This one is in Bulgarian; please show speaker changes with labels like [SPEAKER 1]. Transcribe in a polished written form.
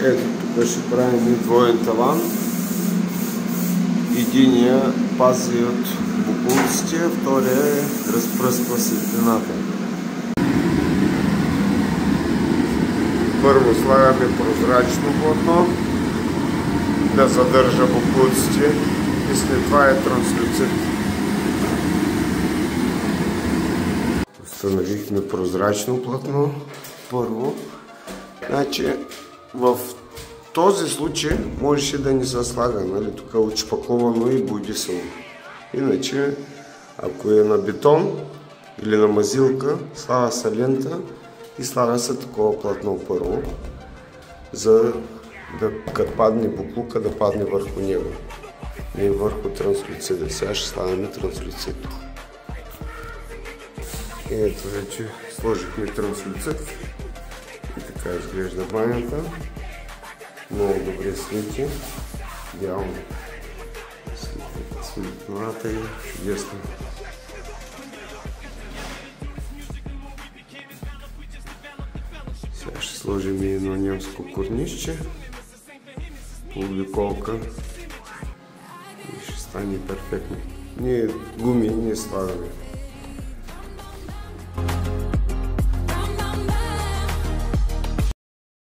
[SPEAKER 1] Ето тук ще правим и двоен таван. Единия пази от боклуците, втория разпръсква светлината. Първо слагаме прозрачно платно да задържа боклуците и след това е транслюцит. Установихме прозрачно платно първо. Значи в този случай можеше да не се слага, нали, тук отшпаковано и бодисано. Иначе, ако е на бетон или на мазилка, слага се лента и слага се такова платно първо, за да като падне буклука, да падне върху него. Не върху транслюцида. Сега ще слагаме транслюцид. И ето вече сложихме транслюцид. И така изглежда банята. Много добре свети. Идеално светлината и чудесно. Сега ще сложим и едно немско корнишче по обиколка и ще стане перфектно. Ние гуми не слагаме.